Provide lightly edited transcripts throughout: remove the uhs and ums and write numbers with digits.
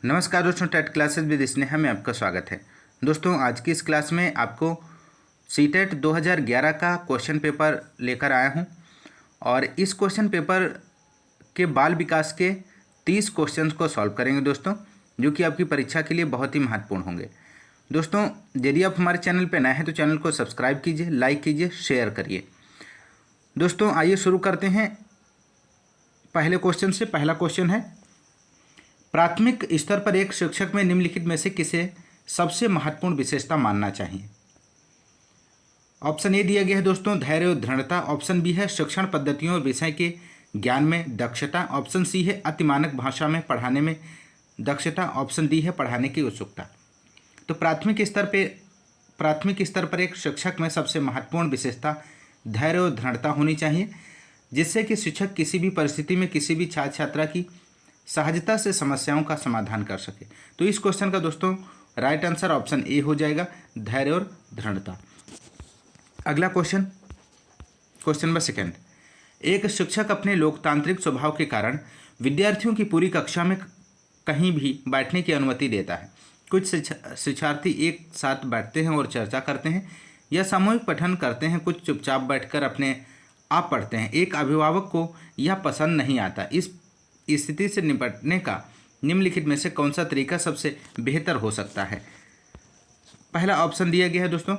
नमस्कार दोस्तों, TET classes with Sneha में आपका स्वागत है। दोस्तों, आज की इस क्लास में आपको सीटेट 2011 का क्वेश्चन पेपर लेकर आया हूं और इस क्वेश्चन पेपर के बाल विकास के 30 क्वेश्चंस को सॉल्व करेंगे दोस्तों, जो कि आपकी परीक्षा के लिए बहुत ही महत्वपूर्ण होंगे। दोस्तों, यदि आप हमारे चैनल पर नए हैं तो चैनल को सब्सक्राइब कीजिए, लाइक कीजिए, शेयर करिए। दोस्तों, आइए शुरू करते हैं पहले क्वेश्चन से। पहला क्वेश्चन है, प्राथमिक स्तर पर एक शिक्षक में निम्नलिखित में से किसे सबसे महत्वपूर्ण विशेषता मानना चाहिए? ऑप्शन ए दिया गया है दोस्तों, धैर्य और दृढ़ता। ऑप्शन बी है शिक्षण पद्धतियों और विषय के ज्ञान में दक्षता। ऑप्शन सी है अतिमानक भाषा में पढ़ाने में दक्षता। ऑप्शन डी है पढ़ाने की उत्सुकता। तो प्राथमिक स्तर पर एक शिक्षक में सबसे महत्वपूर्ण विशेषता धैर्य और दृढ़ता होनी चाहिए, जिससे कि शिक्षक किसी भी परिस्थिति में किसी भी छात्र छात्रा की सहजता से समस्याओं का समाधान कर सके। तो इस क्वेश्चन का दोस्तों राइट आंसर ऑप्शन ए हो जाएगा, धैर्य और दृढ़ता। अगला क्वेश्चन नंबर सेकंड, एक शिक्षक अपने लोकतांत्रिक स्वभाव के कारण विद्यार्थियों की पूरी कक्षा में कहीं भी बैठने की अनुमति देता है। कुछ शिक्षार्थी एक साथ बैठते हैं और चर्चा करते हैं या सामूहिक पठन करते हैं, कुछ चुपचाप बैठकर अपने आप पढ़ते हैं। एक अभिभावक को यह पसंद नहीं आता। इस स्थिति से निपटने का निम्नलिखित में से कौन सा तरीका सबसे बेहतर हो सकता है? पहला ऑप्शन दिया गया है दोस्तों,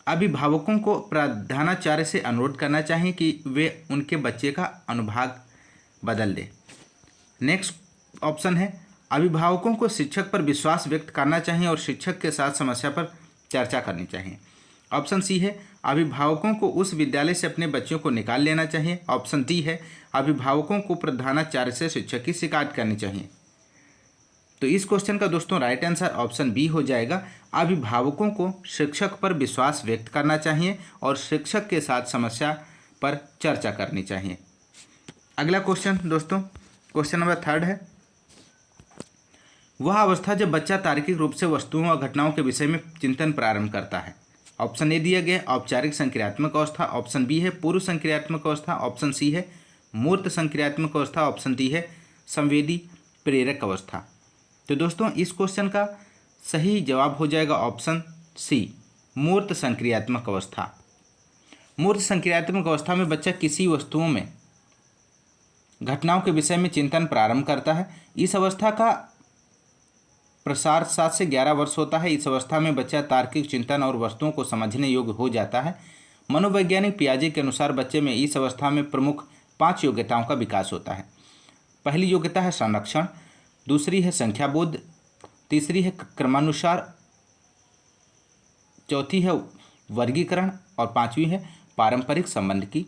अभिभावकों को प्रधानाचार्य से अनुरोध करना चाहिए कि वे उनके बच्चे का अनुभाग बदल दें। नेक्स्ट ऑप्शन है, अभिभावकों को शिक्षक पर विश्वास व्यक्त करना चाहिए और शिक्षक के साथ समस्या पर चर्चा करनी चाहिए। ऑप्शन सी है, अभिभावकों को उस विद्यालय से अपने बच्चों को निकाल लेना चाहिए। ऑप्शन डी है, अभिभावकों को प्रधानाचार्य से शिक्षक की शिकायत करनी चाहिए। तो इस क्वेश्चन का दोस्तों राइट आंसर ऑप्शन बी हो जाएगा, अभिभावकों को शिक्षक पर विश्वास व्यक्त करना चाहिए और शिक्षक के साथ समस्या पर चर्चा करनी चाहिए। अगला क्वेश्चन दोस्तों, क्वेश्चन नंबर थर्ड है, वह अवस्था जब बच्चा तार्किक रूप से वस्तुओं और घटनाओं के विषय में चिंतन प्रारंभ करता है। ऑप्शन ए दिया गया औपचारिक संक्रियात्मक अवस्था। ऑप्शन बी है पूर्व संक्रियात्मक अवस्था। ऑप्शन सी है मूर्त संक्रियात्मक अवस्था। ऑप्शन डी है संवेदी प्रेरक अवस्था। तो दोस्तों इस क्वेश्चन का सही जवाब हो जाएगा ऑप्शन सी, मूर्त संक्रियात्मक अवस्था। मूर्त संक्रियात्मक अवस्था में बच्चा किसी वस्तुओं में घटनाओं के विषय में चिंतन प्रारंभ करता है। इस अवस्था का प्रसार 7 से 11 वर्ष होता है। इस अवस्था में बच्चा तार्किक चिंतन और वस्तुओं को समझने योग्य हो जाता है। मनोवैज्ञानिक पियाजे के अनुसार बच्चे में इस अवस्था में प्रमुख 5 योग्यताओं का विकास होता है। पहली योग्यता है संरक्षण, दूसरी है संख्याबोध, तीसरी है क्रमानुसार, चौथी है वर्गीकरण और पांचवी है पारंपरिक संबंध की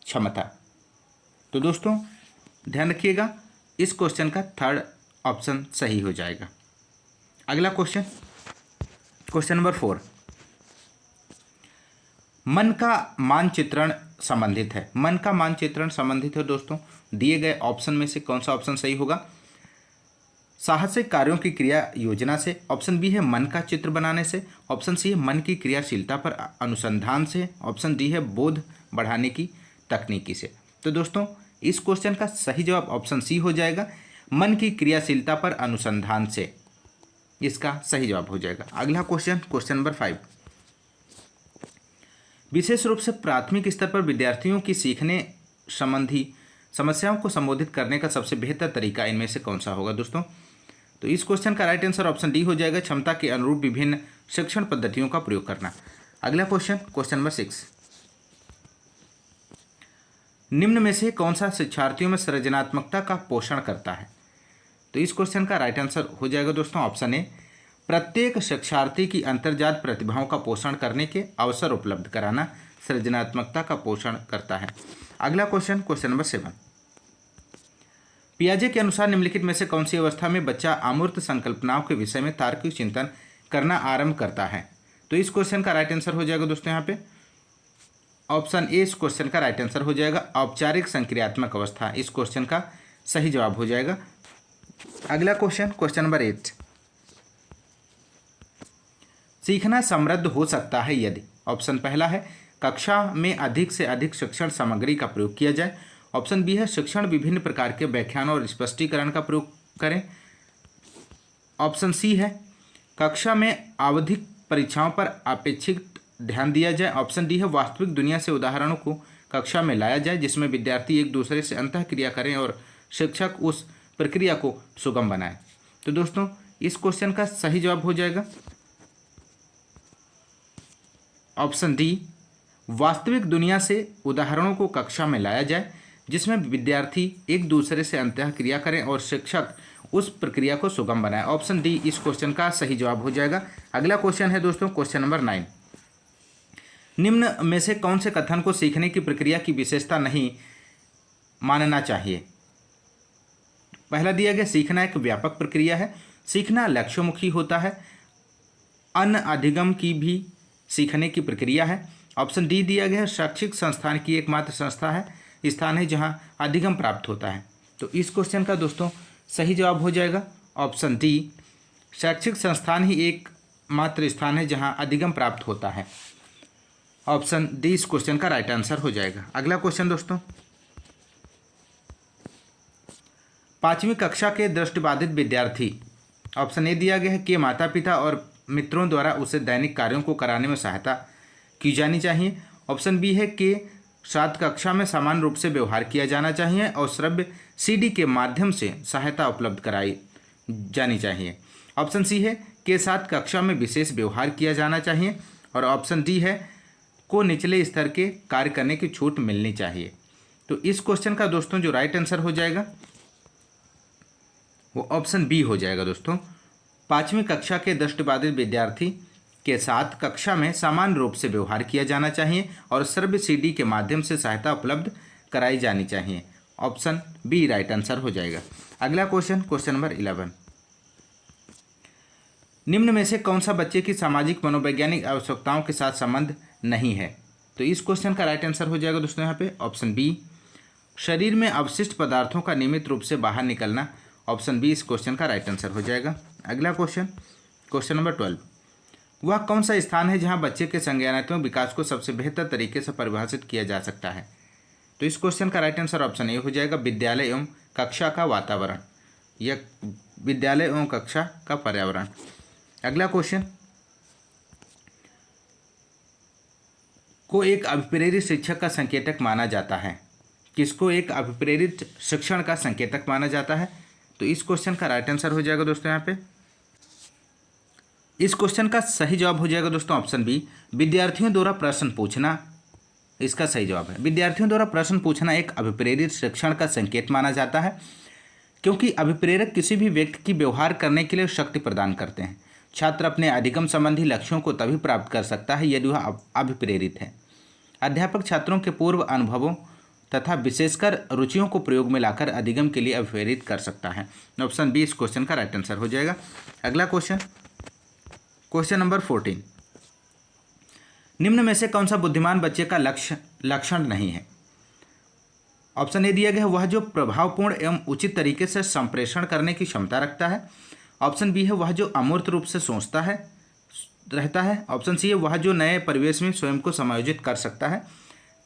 क्षमता। तो दोस्तों ध्यान रखिएगा, इस क्वेश्चन का थर्ड ऑप्शन सही हो जाएगा। अगला क्वेश्चन नंबर 4, मन का मानचित्रण संबंधित है। मन का मानचित्रण संबंधित है दोस्तों, दिए गए ऑप्शन में से कौन सा ऑप्शन सही होगा? साहसिक कार्यों की क्रिया योजना से। ऑप्शन बी है मन का चित्र बनाने से। ऑप्शन सी है मन की क्रियाशीलता पर अनुसंधान से। ऑप्शन डी है बोध बढ़ाने की तकनीकी से। तो दोस्तों इस क्वेश्चन का सही जवाब ऑप्शन सी हो जाएगा, मन की क्रियाशीलता पर अनुसंधान से। इसका सही जवाब हो जाएगा। अगला क्वेश्चन नंबर 5, विशेष रूप से प्राथमिक स्तर पर विद्यार्थियों की सीखने संबंधी समस्याओं को संबोधित करने का सबसे बेहतर तरीका इनमें से कौन सा होगा दोस्तों? तो इस क्वेश्चन का राइट आंसर ऑप्शन डी हो जाएगा, क्षमता के अनुरूप विभिन्न शिक्षण पद्धतियों का प्रयोग करना। अगला क्वेश्चन नंबर 6, निम्न में से कौन सा शिक्षार्थियों में सृजनात्मकता का पोषण करता है? तो इस क्वेश्चन का राइट आंसर हो जाएगा दोस्तों ऑप्शन ए, प्रत्येक शिक्षार्थी की अंतर्जात प्रतिभाओं का पोषण करने के अवसर उपलब्ध कराना सृजनात्मकता का पोषण करता है। अगला क्वेश्चन नंबर 7, पियाजे के अनुसार निम्नलिखित में से कौन सी अवस्था में बच्चा अमूर्त संकल्पनाओं के विषय में तार्किक चिंतन करना आरंभ करता है? तो इस क्वेश्चन का राइट आंसर हो जाएगा दोस्तों यहाँ पे ऑप्शन ए, इस क्वेश्चन का राइट आंसर हो जाएगा औपचारिक संक्रियात्मक अवस्था। इस क्वेश्चन का सही जवाब हो जाएगा। अगला क्वेश्चन नंबर 8, सीखना समृद्ध हो सकता है यदि। ऑप्शन पहला है कक्षा में अधिक से अधिक शिक्षण सामग्री का प्रयोग किया जाए। ऑप्शन बी है शिक्षण विभिन्न प्रकार के व्याख्यानों और स्पष्टीकरण का प्रयोग करें। ऑप्शन सी है कक्षा में आवधिक परीक्षाओं पर अपेक्षित ध्यान दिया जाए। ऑप्शन डी है वास्तविक दुनिया से उदाहरणों को कक्षा में लाया जाए जिसमें विद्यार्थी एक दूसरे से अंतःक्रिया करें और शिक्षक उस प्रक्रिया को सुगम बनाए। तो दोस्तों इस क्वेश्चन का सही जवाब हो जाएगा ऑप्शन डी, वास्तविक दुनिया से उदाहरणों को कक्षा में लाया जाए जिसमें विद्यार्थी एक दूसरे से अंतःक्रिया करें और शिक्षक उस प्रक्रिया को सुगम बनाए। ऑप्शन डी इस क्वेश्चन का सही जवाब हो जाएगा। अगला क्वेश्चन है दोस्तों क्वेश्चन नंबर 9। निम्न में से कौन से कथन को सीखने की प्रक्रिया की विशेषता नहीं मानना चाहिए। पहला दिया गया सीखना एक व्यापक प्रक्रिया है, सीखना लक्ष्योन्मुखी होता है, अन्य अधिगम की भी सीखने की प्रक्रिया है। ऑप्शन डी दिया गया है शैक्षिक संस्थान की एकमात्र स्थान है जहां अधिगम प्राप्त होता है। तो इस क्वेश्चन का दोस्तों सही जवाब हो जाएगा ऑप्शन डी, शैक्षिक संस्थान ही एकमात्र स्थान है जहां अधिगम प्राप्त होता है। ऑप्शन डी इस क्वेश्चन का राइट आंसर हो जाएगा। अगला क्वेश्चन दोस्तों 5वीं कक्षा के दृष्टिबाधित विद्यार्थी, ऑप्शन ए दिया गया है कि माता पिता और मित्रों द्वारा उसे दैनिक कार्यों को कराने में सहायता की जानी चाहिए। ऑप्शन बी है कि 7 कक्षा में समान रूप से व्यवहार किया जाना चाहिए और श्रव्य सीडी के माध्यम से सहायता उपलब्ध कराई जानी चाहिए। ऑप्शन सी है कि 7 कक्षा में विशेष व्यवहार किया जाना चाहिए और ऑप्शन डी है को निचले स्तर के कार्य करने की छूट मिलनी चाहिए। तो इस क्वेश्चन का दोस्तों जो राइट आंसर हो जाएगा वो ऑप्शन बी हो जाएगा दोस्तों। 5वीं कक्षा के दृष्टिबाधित विद्यार्थी के साथ कक्षा में समान रूप से व्यवहार किया जाना चाहिए और सर्व सीडी के माध्यम से सहायता उपलब्ध कराई जानी चाहिए। ऑप्शन बी राइट आंसर हो जाएगा। अगला क्वेश्चन क्वेश्चन नंबर 11। निम्न में से कौन सा बच्चे की सामाजिक मनोवैज्ञानिक आवश्यकताओं के साथ संबंध नहीं है। तो इस क्वेश्चन का राइट आंसर हो जाएगा दोस्तों यहाँ पे ऑप्शन बी, शरीर में अवशिष्ट पदार्थों का नियमित रूप से बाहर निकलना। ऑप्शन बी इस क्वेश्चन का राइट आंसर हो जाएगा। अगला क्वेश्चन क्वेश्चन नंबर 12। वह कौन सा स्थान है जहां बच्चे के संज्ञानात्मक विकास को सबसे बेहतर तरीके से परिभाषित किया जा सकता है। तो इस क्वेश्चन का राइट आंसर ऑप्शन ए हो जाएगा विद्यालय एवं कक्षा का वातावरण या विद्यालय एवं कक्षा का पर्यावरण। अगला क्वेश्चन को एक अभिप्रेरित शिक्षक का संकेतक माना जाता है। किसको एक अभिप्रेरित शिक्षण का संकेतक माना जाता है। तो इस क्वेश्चन का राइट आंसर हो जाएगा दोस्तों यहाँ पे इस क्वेश्चन का सही जवाब हो जाएगा दोस्तों ऑप्शन बी, विद्यार्थियों द्वारा प्रश्न पूछना। इसका सही जवाब है विद्यार्थियों द्वारा प्रश्न पूछना एक अभिप्रेरित शिक्षण का संकेत माना जाता है क्योंकि अभिप्रेरक किसी भी व्यक्ति की व्यवहार करने के लिए शक्ति प्रदान करते हैं। छात्र अपने अधिगम संबंधी लक्ष्यों को तभी प्राप्त कर सकता है यदि वह अभिप्रेरित है। अध्यापक छात्रों के पूर्व अनुभवों तथा विशेषकर रुचियों को प्रयोग में लाकर अधिगम के लिए अभिप्रेरित कर सकता है। ऑप्शन बी इस क्वेश्चन का राइट आंसर हो जाएगा। अगला क्वेश्चन क्वेश्चन नंबर 14। निम्न में से कौन सा बुद्धिमान बच्चे का लक्षण नहीं है। ऑप्शन ए दिया गया है वह जो प्रभावपूर्ण एवं उचित तरीके से संप्रेषण करने की क्षमता रखता है। ऑप्शन बी है वह जो अमूर्त रूप से सोचता है रहता है। ऑप्शन सी है वह जो नए परिवेश में स्वयं को समायोजित कर सकता है।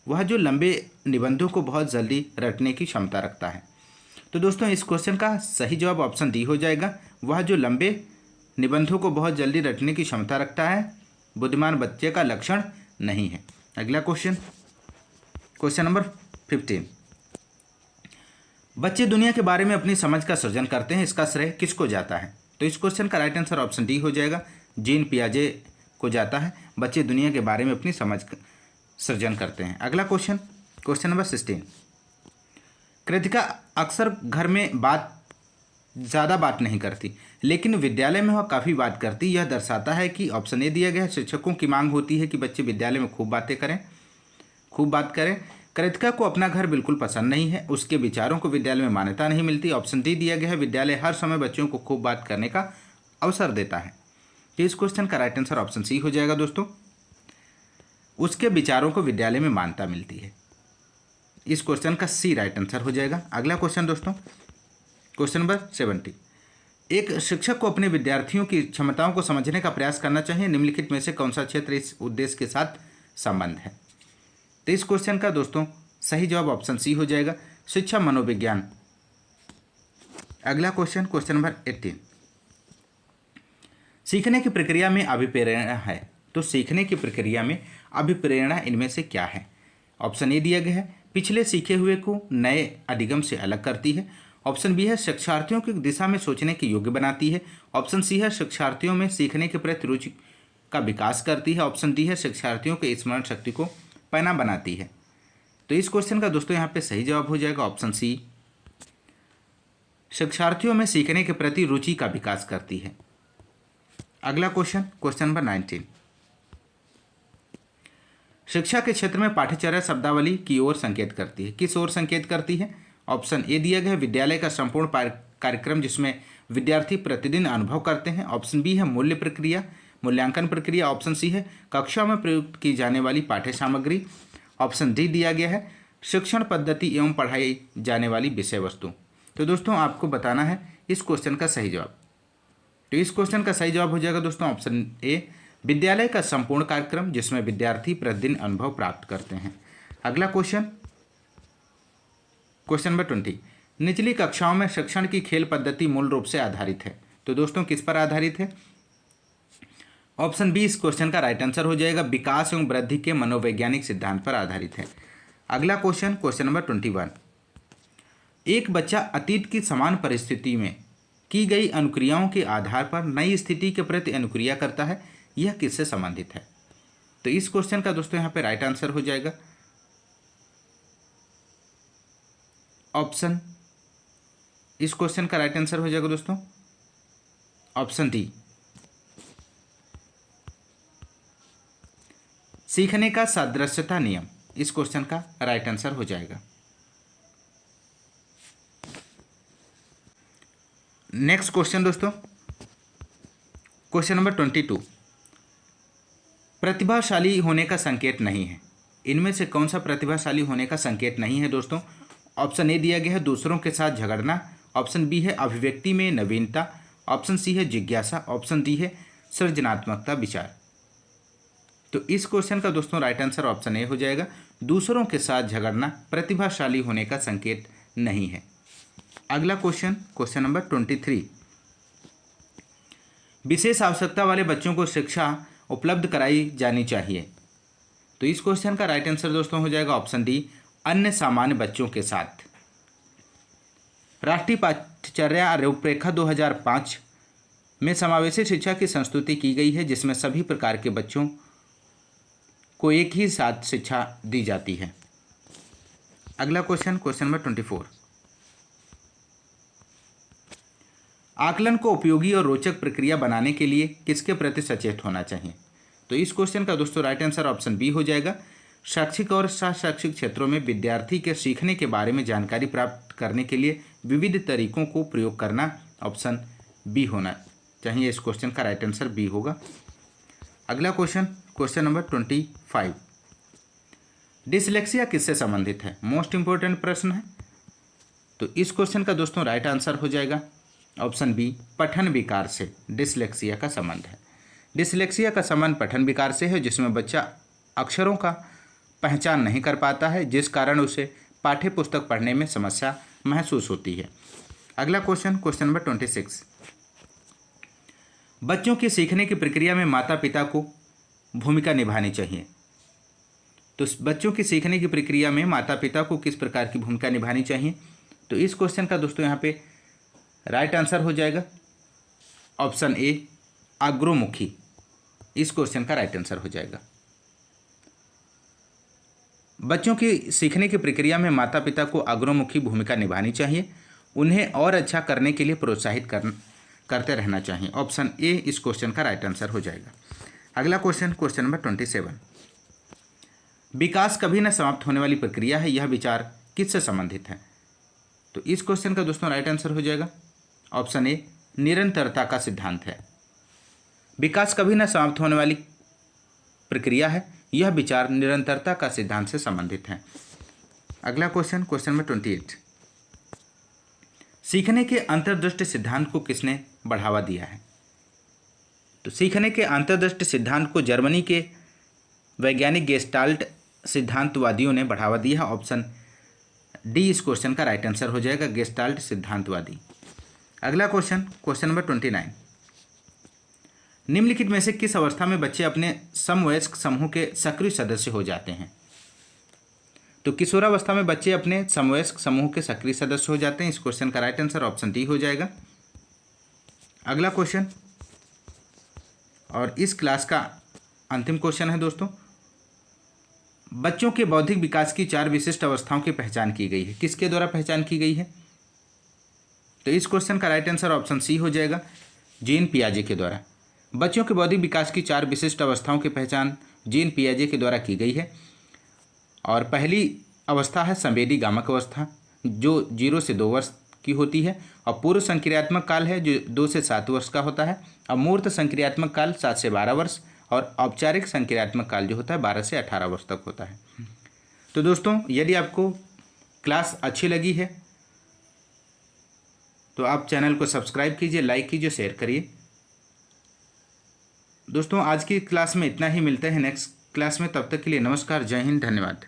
वह जो लंबे निबंधों को बहुत जल्दी रटने की क्षमता रखता है। तो दोस्तों इस क्वेश्चन का सही जवाब ऑप्शन डी हो जाएगा, वह जो लंबे निबंधों को बहुत जल्दी रटने की क्षमता रखता है बुद्धिमान बच्चे का लक्षण नहीं है। अगला क्वेश्चन क्वेश्चन नंबर 15। बच्चे दुनिया के बारे में अपनी समझ का सृजन करते हैं, इसका श्रेय किसको जाता है। तो इस क्वेश्चन का राइट आंसर ऑप्शन डी हो जाएगा, जीन पियाजे को जाता है। बच्चे दुनिया के बारे में अपनी समझ का सृजन करते हैं। अगला क्वेश्चन क्वेश्चन नंबर 16। कृतिका अक्सर घर में ज़्यादा बात नहीं करती लेकिन विद्यालय में वह काफ़ी बात करती। यह दर्शाता है कि ऑप्शन ए दिया गया है शिक्षकों की मांग होती है कि बच्चे विद्यालय में खूब बात करें। कृतिका को अपना घर बिल्कुल पसंद नहीं है, उसके विचारों को विद्यालय में मान्यता नहीं मिलती। ऑप्शन डी दिया गया है विद्यालय हर समय बच्चों को खूब बात करने का अवसर देता है। तो इस क्वेश्चन का राइट आंसर ऑप्शन सी हो जाएगा दोस्तों, उसके विचारों को विद्यालय में मान्यता मिलती है। इस क्वेश्चन का सी राइट आंसर हो जाएगा। अगला क्वेश्चन दोस्तों क्वेश्चन नंबर 70। एक शिक्षक को अपने विद्यार्थियों की क्षमताओं को समझने का प्रयास करना चाहिए। निम्नलिखित में से कौन सा क्षेत्र इस उद्देश्य के साथ संबंध है। तो इस क्वेश्चन का दोस्तों सही जवाब ऑप्शन सी हो जाएगा, शिक्षा मनोविज्ञान। अगला क्वेश्चन क्वेश्चन नंबर 18। सीखने की प्रक्रिया में अभिप्रेरणा है, तो सीखने की प्रक्रिया में अभिप्रेरणा इनमें से क्या है? ऑप्शन ए दिया गया है, पिछले सीखे हुए को नए अधिगम से अलग करती है। ऑप्शन बी है, शिक्षार्थियों की दिशा में सोचने के योग्य बनाती है। ऑप्शन सी है, शिक्षार्थियों में सीखने के प्रति रुचि का विकास करती है। ऑप्शन डी है, शिक्षार्थियों के स्मरण शक्ति को पैना बनाती है। तो इस क्वेश्चन का दोस्तों यहाँ पे सही जवाब हो जाएगा ऑप्शन सी, शिक्षार्थियों में सीखने के प्रति रुचि का विकास करती है। अगला क्वेश्चन, क्वेश्चन नंबर 19, शिक्षा के क्षेत्र में पाठ्यचर्या शब्दावली की ओर संकेत करती है। किस ओर संकेत करती है? ऑप्शन ए दिया गया है, विद्यालय का संपूर्ण कार्यक्रम जिसमें विद्यार्थी प्रतिदिन अनुभव करते हैं। ऑप्शन बी है, मूल्य प्रक्रिया, मूल्यांकन प्रक्रिया। ऑप्शन सी है, कक्षा में प्रयुक्त की जाने वाली पाठ्य सामग्री। ऑप्शन डी दिया गया है, शिक्षण पद्धति एवं पढ़ाई जाने वाली विषय वस्तु। तो दोस्तों आपको बताना है इस क्वेश्चन का सही जवाब। तो इस क्वेश्चन का सही जवाब हो जाएगा दोस्तों ऑप्शन ए, विद्यालय का संपूर्ण कार्यक्रम जिसमें विद्यार्थी प्रतिदिन अनुभव प्राप्त करते हैं। अगला क्वेश्चन, क्वेश्चन नंबर 20, निचली कक्षाओं में शिक्षण की खेल पद्धति मूल रूप से आधारित है। तो दोस्तों किस पर आधारित है? ऑप्शन बी इस क्वेश्चन का राइट आंसर हो जाएगा, विकास एवं वृद्धि के मनोवैज्ञानिक सिद्धांत पर आधारित है। अगला क्वेश्चन, क्वेश्चन नंबर 21, एक बच्चा अतीत की समान परिस्थिति में की गई अनुक्रियाओं के आधार पर नई स्थिति के प्रति अनुक्रिया करता है, यह किससे संबंधित है? तो इस क्वेश्चन का दोस्तों यहाँ पे राइट आंसर हो जाएगा ऑप्शन, इस क्वेश्चन का राइट आंसर हो जाएगा दोस्तों ऑप्शन डी, सीखने का सादृश्यता नियम। इस क्वेश्चन का राइट आंसर हो जाएगा। नेक्स्ट क्वेश्चन दोस्तों, क्वेश्चन नंबर 22, प्रतिभाशाली होने का संकेत नहीं है। इनमें से कौन सा प्रतिभाशाली होने का संकेत नहीं है दोस्तों? ऑप्शन ए दिया गया है, दूसरों के साथ झगड़ना। ऑप्शन बी है, अभिव्यक्ति में नवीनता। ऑप्शन सी है, जिज्ञासा। ऑप्शन डी है, सृजनात्मकता विचार। तो इस क्वेश्चन का दोस्तों राइट आंसर ऑप्शन ए हो जाएगा, दूसरों के साथ झगड़ना प्रतिभाशाली होने का संकेत नहीं है। अगला क्वेश्चन, क्वेश्चन नंबर 23, विशेष आवश्यकता वाले बच्चों को शिक्षा उपलब्ध कराई जानी चाहिए। तो इस क्वेश्चन का राइट आंसर दोस्तों हो जाएगा ऑप्शन डी, अन्य सामान्य बच्चों के साथ। राष्ट्रीय पाठ्यचर्या रूपरेखा 2005 में समावेशी शिक्षा की संस्तुति की गई है, जिसमें सभी प्रकार के बच्चों को एक ही साथ शिक्षा दी जाती है। अगला क्वेश्चन, क्वेश्चन नंबर 24, आकलन को उपयोगी और रोचक प्रक्रिया बनाने के लिए किसके प्रति सचेत होना चाहिए? तो इस क्वेश्चन का दोस्तों राइट आंसर ऑप्शन बी हो जाएगा, शैक्षिक और शैक्षिक क्षेत्रों में विद्यार्थी के सीखने के बारे में जानकारी प्राप्त करने के लिए विविध तरीकों को प्रयोग करना। ऑप्शन बी होना चाहिए, इस क्वेश्चन का राइट आंसर बी होगा। अगला क्वेश्चन, क्वेश्चन नंबर 25, डिसलेक्सिया किससे संबंधित है? मोस्ट इंपॉर्टेंट प्रश्न है। तो इस क्वेश्चन का दोस्तों राइट आंसर हो जाएगा ऑप्शन बी, पठन विकार से डिसलेक्सिया का संबंध है। डिसलेक्सिया का संबंध पठन विकार से है, जिसमें बच्चा अक्षरों का पहचान नहीं कर पाता है, जिस कारण उसे पाठ्य पुस्तक पढ़ने में समस्या महसूस होती है। अगला क्वेश्चन, क्वेश्चन नंबर 26, बच्चों के सीखने की प्रक्रिया में माता पिता को भूमिका निभानी चाहिए। तो बच्चों की सीखने की प्रक्रिया में माता पिता को किस प्रकार की भूमिका निभानी चाहिए? तो इस क्वेश्चन का दोस्तों यहाँ पे राइट आंसर हो जाएगा ऑप्शन ए, अग्रमुखी। इस क्वेश्चन का राइट आंसर हो जाएगा। बच्चों की सीखने की प्रक्रिया में माता पिता को अग्रमुखी भूमिका निभानी चाहिए, उन्हें और अच्छा करने के लिए प्रोत्साहित करते रहना चाहिए। ऑप्शन ए इस क्वेश्चन का राइट आंसर हो जाएगा। अगला क्वेश्चन, क्वेश्चन नंबर 27, विकास कभी न समाप्त होने वाली प्रक्रिया है, यह विचार किससे संबंधित है? तो इस क्वेश्चन का दोस्तों राइट आंसर हो जाएगा ऑप्शन ए, निरंतरता का सिद्धांत है। विकास कभी न समाप्त होने वाली प्रक्रिया है, यह विचार निरंतरता का सिद्धांत से संबंधित है। अगला क्वेश्चन, क्वेश्चन नंबर 28, सीखने के अंतर्दृष्टि सिद्धांत को किसने बढ़ावा दिया है? तो सीखने के अंतर्दृष्टि सिद्धांत को जर्मनी के वैज्ञानिक गेस्टाल्ट सिद्धांतवादियों ने बढ़ावा दिया। ऑप्शन डी इस क्वेश्चन का राइट आंसर हो जाएगा, गेस्टाल्ट सिद्धांतवादी। अगला क्वेश्चन, क्वेश्चन नंबर 29, निम्नलिखित में से किस अवस्था में बच्चे अपने समवयस्क समूह के सक्रिय सदस्य हो जाते हैं? तो किशोरावस्था में बच्चे अपने समवयस्क समूह के सक्रिय सदस्य हो जाते हैं। इस क्वेश्चन का राइट आंसर ऑप्शन डी हो जाएगा। अगला क्वेश्चन और इस क्लास का अंतिम क्वेश्चन है दोस्तों, बच्चों के बौद्धिक विकास की 4 विशिष्ट अवस्थाओं की पहचान की गई है। किसके द्वारा पहचान की गई है? तो इस क्वेश्चन का राइट आंसर ऑप्शन सी हो जाएगा, जीन पियाजे के द्वारा। बच्चों के बौद्धिक विकास की 4 विशिष्ट अवस्थाओं की पहचान जीन पियाजे के द्वारा की गई है। और पहली अवस्था है संवेदी गामक अवस्था, जो 0 से 2 वर्ष की होती है। और पूर्व संक्रियात्मक काल है जो 2 से 7 वर्ष का होता है। अमूर्त संक्रियात्मक काल 7 से 12 वर्ष और औपचारिक संक्रियात्मक काल जो होता है 12 से 18 वर्ष तक होता है। तो दोस्तों, यदि आपको क्लास अच्छी लगी है तो आप चैनल को सब्सक्राइब कीजिए, लाइक कीजिए, शेयर करिए। दोस्तों, आज की क्लास में इतना ही। मिलते हैं नेक्स्ट क्लास में, तब तक के लिए नमस्कार, जय हिंद, धन्यवाद।